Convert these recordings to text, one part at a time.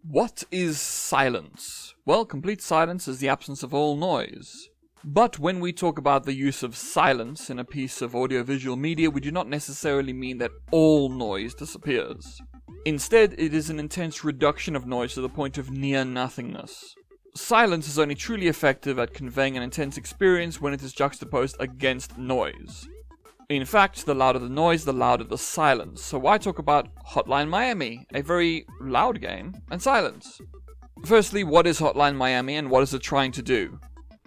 What is silence? Well, complete silence is the absence of all noise. But when we talk about the use of silence in a piece of audiovisual media, we do not necessarily mean that all noise disappears. Instead, it is an intense reduction of noise to the point of near nothingness. Silence is only truly effective at conveying an intense experience when it is juxtaposed against noise. In fact, the louder the noise, the louder the silence. So why talk about Hotline Miami, a very loud game, and silence? Firstly, what is Hotline Miami and what is it trying to do?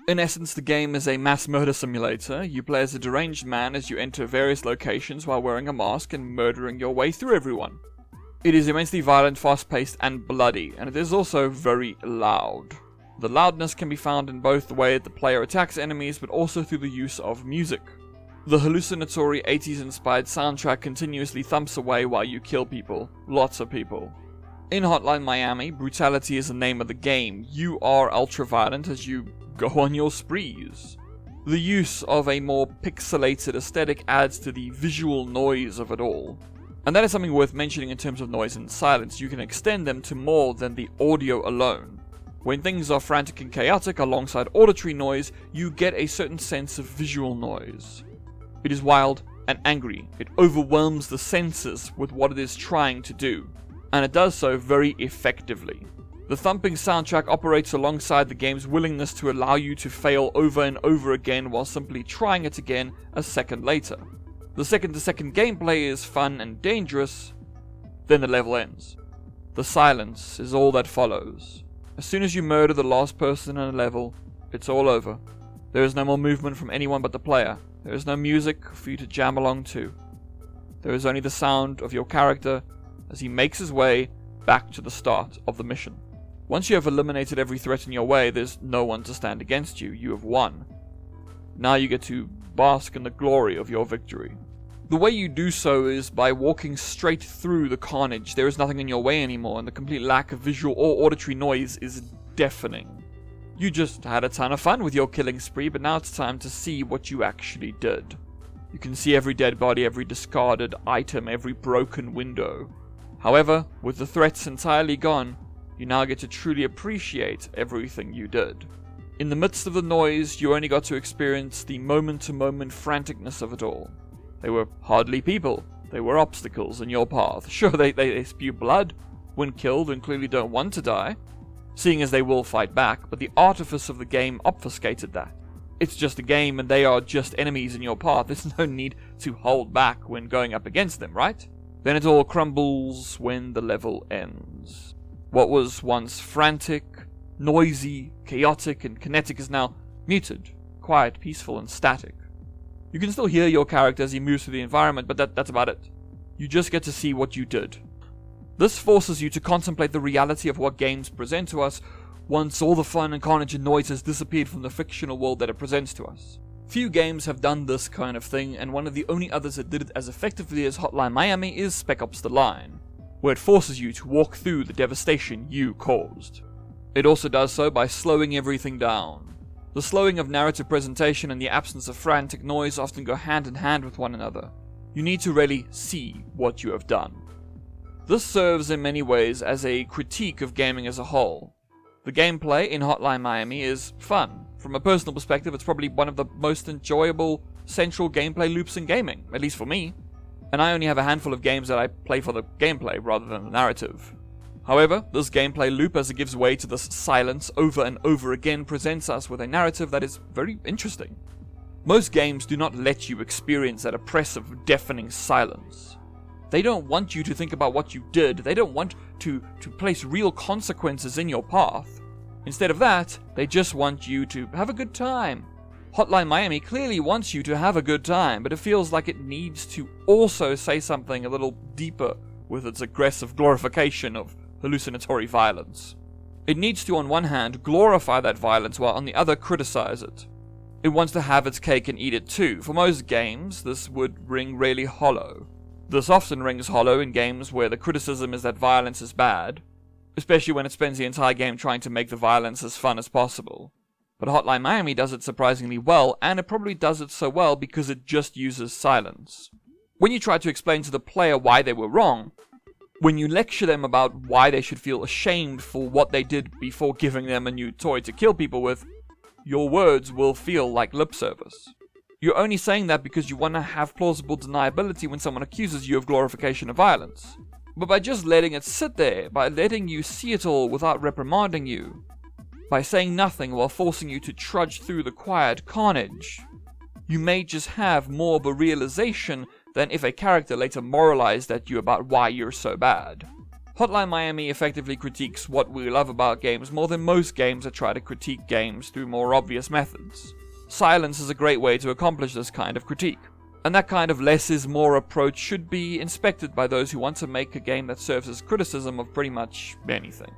In essence, the game is a mass murder simulator. You play as a deranged man as you enter various locations while wearing a mask and murdering your way through everyone. It is immensely violent, fast-paced, and bloody, and it is also very loud. The loudness can be found in both the way the player attacks enemies, but also through the use of music. The hallucinatory 80s-inspired soundtrack continuously thumps away while you kill people. Lots of people. In Hotline Miami, brutality is the name of the game. You are ultra-violent as you go on your sprees. The use of a more pixelated aesthetic adds to the visual noise of it all. And that is something worth mentioning in terms of noise and silence. You can extend them to more than the audio alone. When things are frantic and chaotic alongside auditory noise, you get a certain sense of visual noise. It is wild and angry. It overwhelms the senses with what it is trying to do, and it does so very effectively. The thumping soundtrack operates alongside the game's willingness to allow you to fail over and over again while simply trying it again a second later. The second-to-second gameplay is fun and dangerous, then the level ends. The silence is all that follows. As soon as you murder the last person in a level, it's all over. There is no more movement from anyone but the player. There is no music for you to jam along to. There is only the sound of your character as he makes his way back to the start of the mission. Once you have eliminated every threat in your way, there's no one to stand against you. You have won. Now you get to bask in the glory of your victory. The way you do so is by walking straight through the carnage. There is nothing in your way anymore, and the complete lack of visual or auditory noise is deafening. You just had a ton of fun with your killing spree, but now it's time to see what you actually did. You can see every dead body, every discarded item, every broken window. However, with the threats entirely gone, you now get to truly appreciate everything you did. In the midst of the noise, you only got to experience the moment-to-moment franticness of it all. They were hardly people. They were obstacles in your path. Sure, they spew blood when killed and clearly don't want to die, seeing as they will fight back, but the artifice of the game obfuscated that. It's just a game and they are just enemies in your path. There's no need to hold back when going up against them, right? Then it all crumbles when the level ends. What was once frantic, noisy, chaotic, and kinetic is now muted, quiet, peaceful, and static. You can still hear your character as he moves through the environment, but that's about it. You just get to see what you did. This forces you to contemplate the reality of what games present to us once all the fun and carnage and noise has disappeared from the fictional world that it presents to us. Few games have done this kind of thing, and one of the only others that did it as effectively as Hotline Miami is Spec Ops: The Line, where it forces you to walk through the devastation you caused. It also does so by slowing everything down. The slowing of narrative presentation and the absence of frantic noise often go hand in hand with one another. You need to really see what you have done. This serves in many ways as a critique of gaming as a whole. The gameplay in Hotline Miami is fun. From a personal perspective, it's probably one of the most enjoyable central gameplay loops in gaming, at least for me. And I only have a handful of games that I play for the gameplay rather than the narrative. However, this gameplay loop, as it gives way to this silence over and over again, presents us with a narrative that is very interesting. Most games do not let you experience that oppressive, deafening silence. They don't want you to think about what you did. They don't want to place real consequences in your path. Instead of that, they just want you to have a good time. Hotline Miami clearly wants you to have a good time, but it feels like it needs to also say something a little deeper with its aggressive glorification of hallucinatory violence. It needs to, on one hand, glorify that violence while on the other criticize it. It wants to have its cake and eat it too. For most games, this would ring really hollow. This often rings hollow in games where the criticism is that violence is bad, especially when it spends the entire game trying to make the violence as fun as possible. But Hotline Miami does it surprisingly well, and it probably does it so well because it just uses silence. When you try to explain to the player why they were wrong, When you lecture them about why they should feel ashamed for what they did before giving them a new toy to kill people with, your words will feel like lip service. You're only saying that because you want to have plausible deniability when someone accuses you of glorification of violence. But by just letting it sit there, by letting you see it all without reprimanding you, by saying nothing while forcing you to trudge through the quiet carnage, you may just have more of a realization than if a character later moralized at you about why you're so bad. Hotline Miami effectively critiques what we love about games more than most games that try to critique games through more obvious methods. Silence is a great way to accomplish this kind of critique, and that kind of less is more approach should be inspected by those who want to make a game that serves as criticism of pretty much anything.